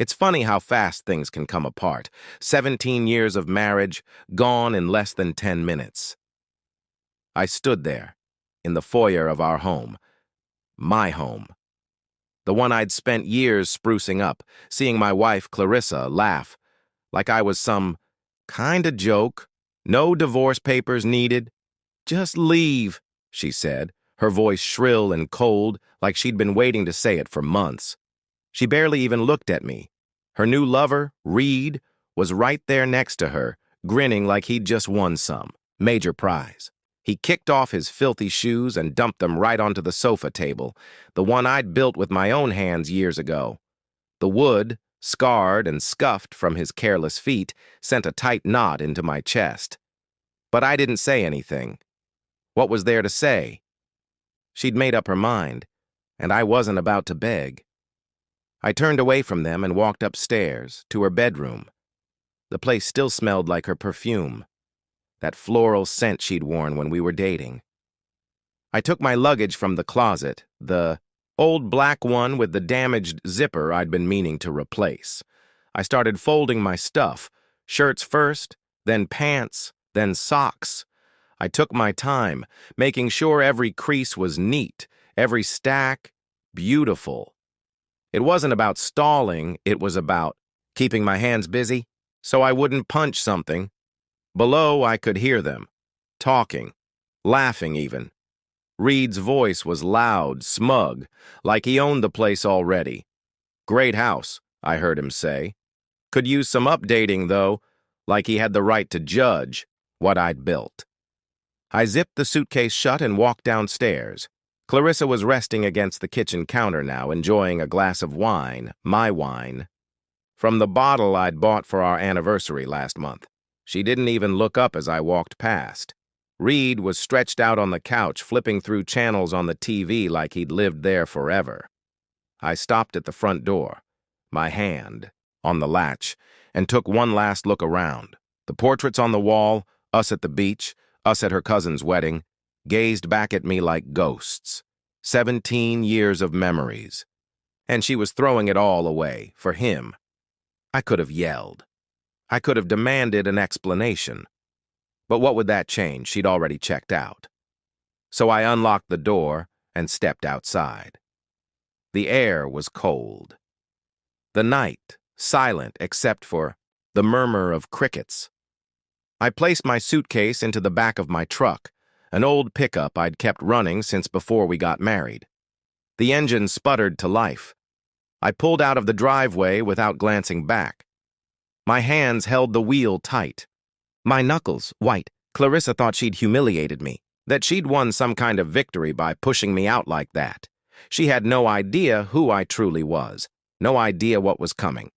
It's funny how fast things can come apart. 17 years of marriage, gone in less than 10 minutes. I stood there, in the foyer of our home. My home. The one I'd spent years sprucing up, seeing my wife, Clarissa, laugh, like I was some kinda joke. No divorce papers needed. Just leave, she said, her voice shrill and cold, like she'd been waiting to say it for months. She barely even looked at me. Her new lover, Reed, was right there next to her, grinning like he'd just won some major prize. He kicked off his filthy shoes and dumped them right onto the sofa table, the one I'd built with my own hands years ago. The wood, scarred and scuffed from his careless feet, sent a tight knot into my chest. But I didn't say anything. What was there to say? She'd made up her mind, and I wasn't about to beg. I turned away from them and walked upstairs, to her bedroom. The place still smelled like her perfume, that floral scent she'd worn when we were dating. I took my luggage from the closet, the old black one with the damaged zipper I'd been meaning to replace. I started folding my stuff, shirts first, then pants, then socks. I took my time, making sure every crease was neat, every stack beautiful. It wasn't about stalling, it was about keeping my hands busy so I wouldn't punch something. Below, I could hear them, talking, laughing even. Reed's voice was loud, smug, like he owned the place already. Great house, I heard him say. Could use some updating, though, like he had the right to judge what I'd built. I zipped the suitcase shut and walked downstairs. Clarissa was resting against the kitchen counter now, enjoying a glass of wine, my wine, from the bottle I'd bought for our anniversary last month. She didn't even look up as I walked past. Reed was stretched out on the couch, flipping through channels on the TV like he'd lived there forever. I stopped at the front door, my hand on the latch, and took one last look around. The portraits on the wall, us at the beach, us at her cousin's wedding, gazed back at me like ghosts. 17 years of memories. And she was throwing it all away, for him. I could have yelled. I could have demanded an explanation. But what would that change? She'd already checked out. So I unlocked the door and stepped outside. The air was cold. The night, silent except for the murmur of crickets. I placed my suitcase into the back of my truck, an old pickup I'd kept running since before we got married. The engine sputtered to life. I pulled out of the driveway without glancing back. My hands held the wheel tight. My knuckles white. Clarissa thought she'd humiliated me, that she'd won some kind of victory by pushing me out like that. She had no idea who I truly was, no idea what was coming.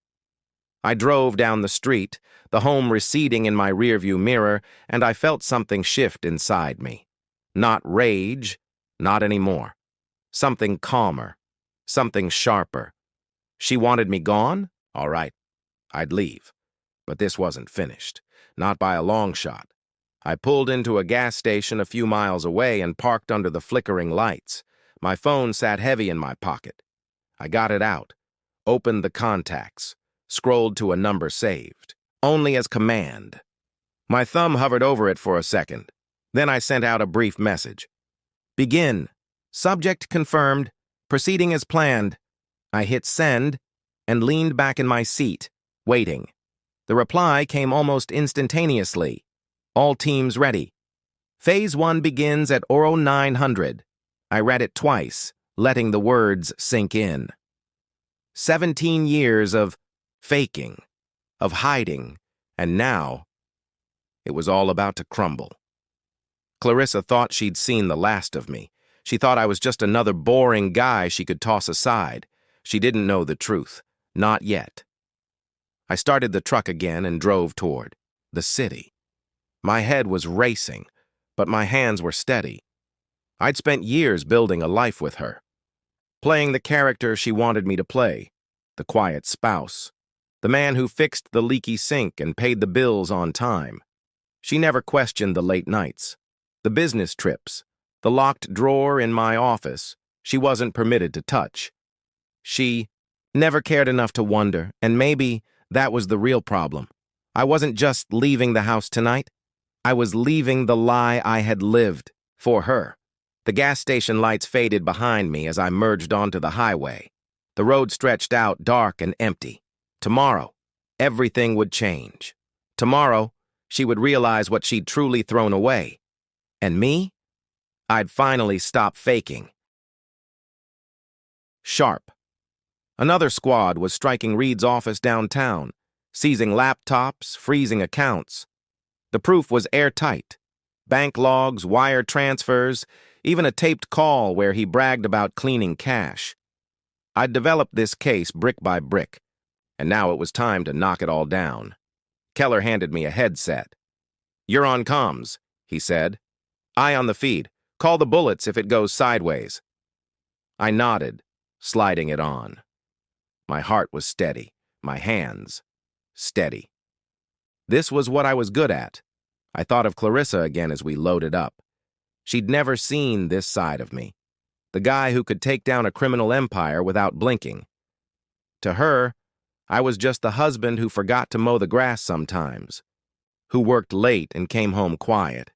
I drove down the street, the home receding in my rearview mirror, and I felt something shift inside me. Not rage, not anymore. Something calmer, something sharper. She wanted me gone? All right, I'd leave. But this wasn't finished, not by a long shot. I pulled into a gas station a few miles away and parked under the flickering lights. My phone sat heavy in my pocket. I got it out, opened the contacts, scrolled to a number saved, only as command. My thumb hovered over it for a second. Then I sent out a brief message. Begin. Subject confirmed. Proceeding as planned. I hit send and leaned back in my seat, waiting. The reply came almost instantaneously. All teams ready. Phase 1 begins at Oro 900. I read it twice, letting the words sink in. 17 years of faking, of hiding, and now it was all about to crumble. Clarissa thought she'd seen the last of me. She thought I was just another boring guy she could toss aside. She didn't know the truth. Not yet. I started the truck again and drove toward the city. My head was racing, but my hands were steady. I'd spent years building a life with her, playing the character she wanted me to play, the quiet spouse, the man who fixed the leaky sink and paid the bills on time. She never questioned the late nights, the business trips, the locked drawer in my office she wasn't permitted to touch. She Never cared enough to wonder, and maybe that was the real problem. I wasn't just leaving the house tonight. I was leaving the lie I had lived for her. The gas station lights faded behind me as I merged onto the highway. The road stretched out dark and empty. Tomorrow, everything would change. Tomorrow, she would realize what she'd truly thrown away. And me? I'd finally stop faking. Sharp. Another squad was striking Reed's office downtown, seizing laptops, freezing accounts. The proof was airtight. Bank logs, wire transfers, even a taped call where he bragged about cleaning cash. I'd developed this case brick by brick, and now it was time to knock it all down. Keller handed me a headset. "You're on comms," he said. "Eye on the feed. Call the bullets if it goes sideways." I nodded, sliding it on. My heart was steady, my hands steady. This was what I was good at. I thought of Clarissa again as we loaded up. She'd never seen this side of me, the guy who could take down a criminal empire without blinking. To her, I was just the husband who forgot to mow the grass sometimes, who worked late and came home quiet.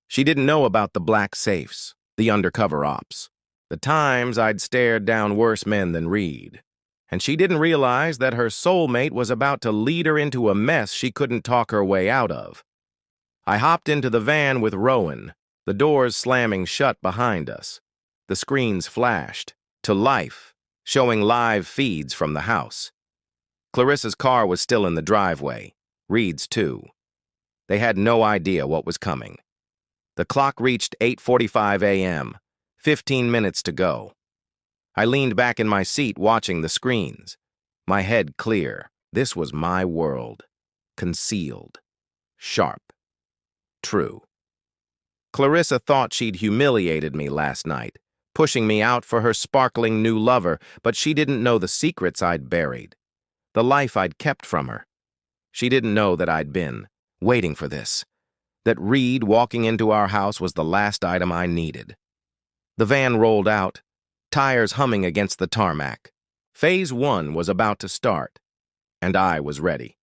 She didn't know about the black safes, the undercover ops, the times I'd stared down worse men than Reed. And she didn't realize that her soulmate was about to lead her into a mess she couldn't talk her way out of. I hopped into the van with Rowan, the doors slamming shut behind us. The screens flashed, to life, showing live feeds from the house. Clarissa's car was still in the driveway, Reed's too. They had no idea what was coming. The clock reached 8:45 a.m., 15 minutes to go. I leaned back in my seat watching the screens, my head clear. This was my world. Concealed. Sharp. True. Clarissa thought she'd humiliated me last night, pushing me out for her sparkling new lover, but she didn't know the secrets I'd buried, the life I'd kept from her. She didn't know that I'd been waiting for this, that Reed walking into our house was the last item I needed. The van rolled out, tires humming against the tarmac. Phase 1 was about to start, and I was ready.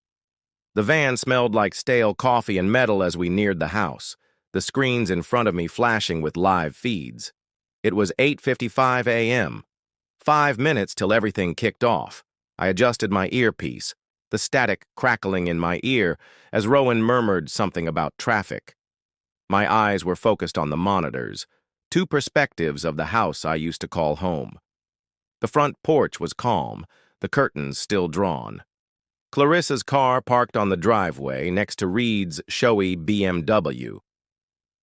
The van smelled like stale coffee and metal as we neared the house, the screens in front of me flashing with live feeds. It was 8:55 a.m., 5 minutes till everything kicked off. I adjusted my earpiece, the static crackling in my ear as Rowan murmured something about traffic. My eyes were focused on the monitors, two perspectives of the house I used to call home. The front porch was calm, the curtains still drawn. Clarissa's car parked on the driveway next to Reed's showy BMW.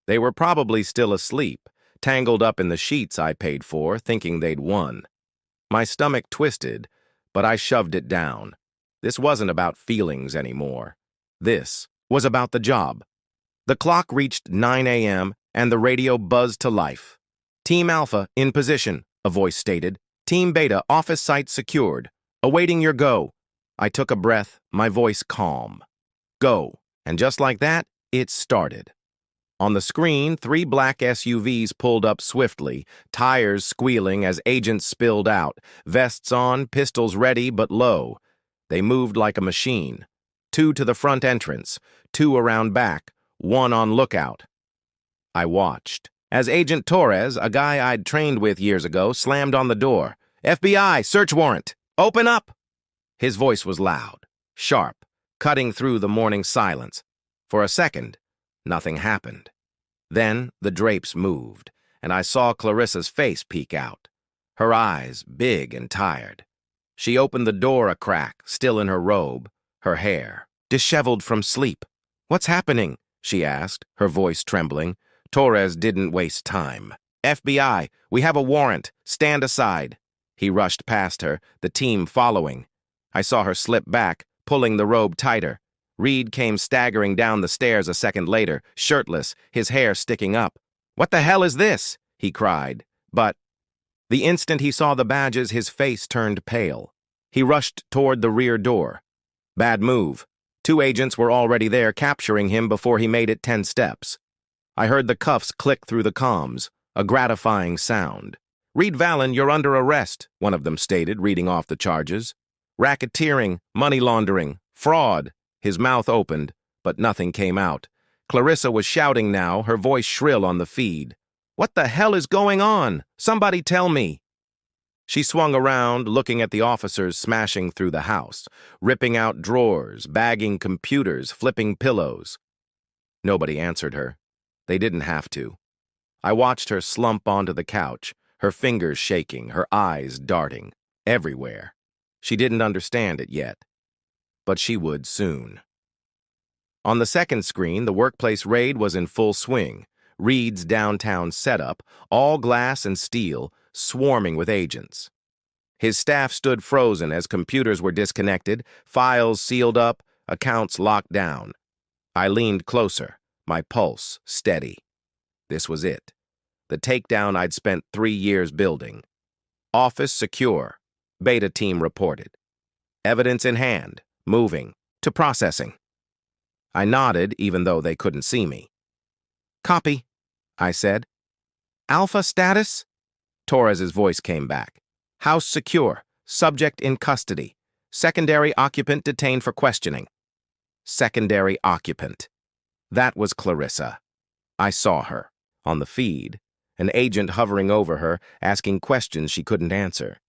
They were probably still asleep, tangled up in the sheets I paid for, thinking they'd won. My stomach twisted, but I shoved it down. This wasn't about feelings anymore. This was about the job. The clock reached 9 a.m., and the radio buzzed to life. "Team Alpha in position," a voice stated. "Team Beta, office site secured. Awaiting your go." I took a breath, my voice calm. Go. And just like that, it started. On the screen, 3 black SUVs pulled up swiftly, tires squealing as agents spilled out, vests on, pistols ready but low. They moved like a machine. 2 to the front entrance, 2 around back, 1 on lookout. I watched as Agent Torres, a guy I'd trained with years ago, slammed on the door. "FBI, search warrant! Open up!" His voice was loud, sharp, cutting through the morning silence. For a second, nothing happened. Then the drapes moved, and I saw Clarissa's face peek out, her eyes big and tired. She opened the door a crack, still in her robe, her hair disheveled from sleep. "What's happening?" she asked, her voice trembling. Torres didn't waste time. "FBI, we have a warrant. Stand aside." He rushed past her, the team following. I saw her slip back, pulling the robe tighter. Reed came staggering down the stairs a second later, shirtless, his hair sticking up. "What the hell is this?" he cried. But the instant he saw the badges, his face turned pale. He rushed toward the rear door. Bad move. 2 agents were already there, capturing him before he made it 10 steps. I heard the cuffs click through the comms, a gratifying sound. "Reed Vallon, you're under arrest," one of them stated, reading off the charges. "Racketeering, money laundering, fraud." His mouth opened, but nothing came out. Clarissa was shouting now, her voice shrill on the feed. "What the hell is going on? Somebody tell me!" She swung around, looking at the officers smashing through the house, ripping out drawers, bagging computers, flipping pillows. Nobody answered her. They didn't have to. I watched her slump onto the couch, her fingers shaking, her eyes darting, everywhere. She didn't understand it yet, but she would soon. On the second screen, the workplace raid was in full swing. Reed's downtown setup, all glass and steel, swarming with agents. His staff stood frozen as computers were disconnected, files sealed up, accounts locked down. I leaned closer, my pulse steady. This was it. The takedown I'd spent 3 years building. Office secure. Beta team reported. Evidence in hand, moving, to processing. I nodded, even though they couldn't see me. "Copy," I said. "Alpha status?" Torres's voice came back. "House secure. Subject in custody. Secondary occupant detained for questioning." Secondary occupant. That was Clarissa. I saw her, on the feed, an agent hovering over her, asking questions she couldn't answer.